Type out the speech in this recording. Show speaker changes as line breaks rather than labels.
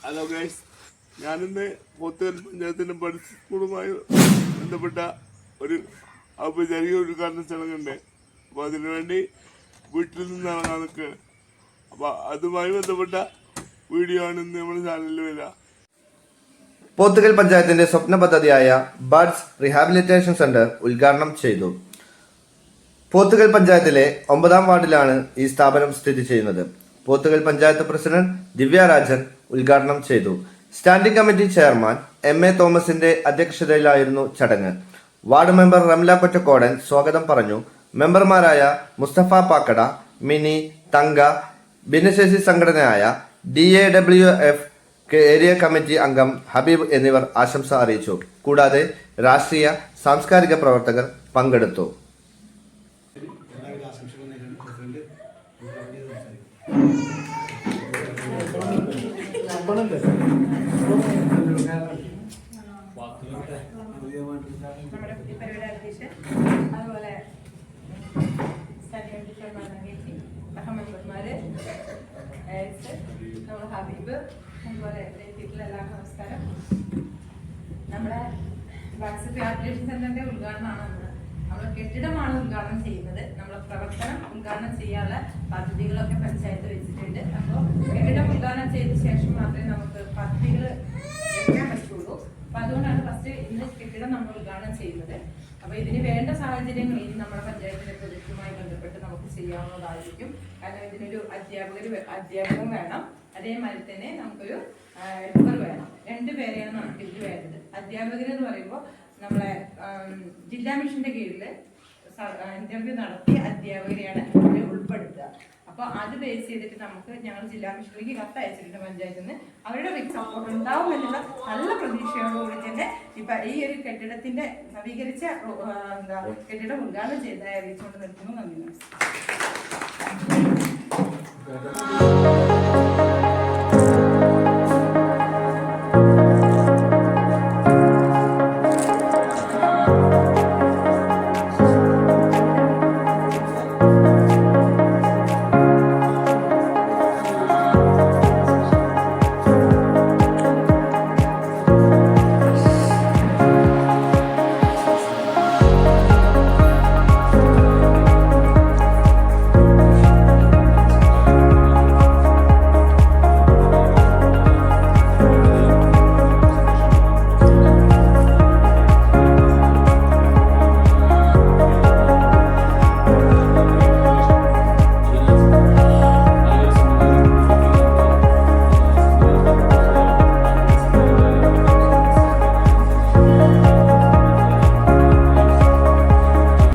Hello guys, ഞാനിന്ന് പോത്തുകൽ പഞ്ചായത്തിൻ്റെ buds സ്കൂളുമായി ബന്ധപ്പെട്ട ഒരു ഔപചാരിക ഉദ്ഘാടന ചടങ്ങുണ്ട്. അപ്പോൾ അതിനുവേണ്ടി വീട്ടിൽ നിന്ന് ഇറങ്ങാൻ നിൽക്കുകയാണ്. അപ്പോൾ അതുമായി ബന്ധപ്പെട്ട വീഡിയോ ആണ് ഇന്ന് നമ്മുടെ ചാനലിൽ വരിക.
പോത്തുകൽ പഞ്ചായത്തിന്റെ സ്വപ്ന പദ്ധതിയായ ബഡ്സ് റീഹാബിലിറ്റേഷൻ സെന്റർ ഉദ്ഘാടനം ചെയ്തു. പോത്തുകൽ പഞ്ചായത്തിലെ 9ാം വാർഡിലാണ് ഈ സ്ഥാപനം സ്ഥിതി ചെയ്യുന്നത്. പോത്തുകൽ പഞ്ചായത്ത് പ്രസിഡന്റ് ദിവ്യ രാജൻ ഉദ്ഘാടനം ചെയ്തു. സ്റ്റാൻഡിംഗ് കമ്മിറ്റി ചെയർമാൻ MA തോമസിന്റെ അധ്യക്ഷതയിലായിരുന്നു ചടങ്ങ്. വാർഡ് മെമ്പർ റംല കൊറ്റക്കോടൻ സ്വാഗതം പറഞ്ഞു. മെമ്പർമാരായ മുസ്തഫ പാക്കട, മിനി, തങ്ക, ഭിന്നശേഷി സംഘടനയായ DAWF ഏരിയ കമ്മിറ്റി അംഗം ഹബീബ് എന്നിവർ ആശംസ അറിയിച്ചു. കൂടാതെ രാഷ്ട്രീയ സാംസ്കാരിക പ്രവർത്തകർ പങ്കെടുത്തു.
അതുപോലെ ഹബീബ്, അതുപോലെ എല്ലാ നമസ്കാരം. നമ്മുടെ ബഡ്സ് റീഹാബിലിറ്റേഷൻ സെന്ററിന്റെ ഉദ്ഘാടനമാണ് നമ്മുടെ കെട്ടിടമാണ് ഉദ്ഘാടനം ചെയ്യുന്നത്. നമ്മുടെ പ്രവർത്തനം ഉദ്ഘാടനം ചെയ്യാനുള്ള പദ്ധതികളൊക്കെ പഞ്ചായത്ത് വെച്ചിട്ടുണ്ട്. അപ്പോൾ കെട്ടിടം ഉദ്ഘാടനം ചെയ്ത ശേഷം മാത്രമേ നമുക്ക് പദ്ധതികൾ എടുക്കാൻ പറ്റുള്ളൂ. അപ്പൊ അതുകൊണ്ടാണ് ഫസ്റ്റ് ഇന്ന് കെട്ടിടം നമ്മൾ ഉദ്ഘാടനം ചെയ്യുന്നത്. അപ്പൊ ഇതിന് വേണ്ട സാഹചര്യങ്ങൾ ഇനി നമ്മുടെ പഞ്ചായത്തിന്റെ പ്രൊജക്റ്റുമായി ബന്ധപ്പെട്ട് നമുക്ക് ചെയ്യാവുന്നതായിരിക്കും. കാരണം ഇതിനൊരു അധ്യാപകം വേണം, അതേമാതിരി തന്നെ നമുക്കൊരു ഹെൽപ്പർ വേണം. 2 പേരെയാണ് നമുക്ക് ഇതിൽ വേണ്ടത്. അധ്യാപകരെന്ന് പറയുമ്പോൾ നമ്മളെ ജില്ലാ മിഷന്റെ കീഴിൽ ഇന്റർവ്യൂ നടത്തിയ അധ്യാപകരെയാണ് ഇതിൽ ഉൾപ്പെടുത്തുക. അപ്പൊ അത് ബേസ് ചെയ്തിട്ട് നമുക്ക് ഞങ്ങൾ ജില്ലാ മിഷനിലേക്ക് കത്തയച്ചിട്ടുണ്ട് പഞ്ചായത്തിൽ നിന്ന്. അവരുടെ സപ്പോർട്ട് ഉണ്ടാവും എന്നുള്ള നല്ല പ്രതീക്ഷയോടുകൂടി തന്നെ ഇപ്പൊ ഈ ഒരു കെട്ടിടത്തിന്റെ നവീകരിച്ച കെട്ടിടം ഉദ്ഘാടനം ചെയ്തതായി അറിയിച്ചുകൊണ്ട് നിർത്തുന്നു. നന്ദി.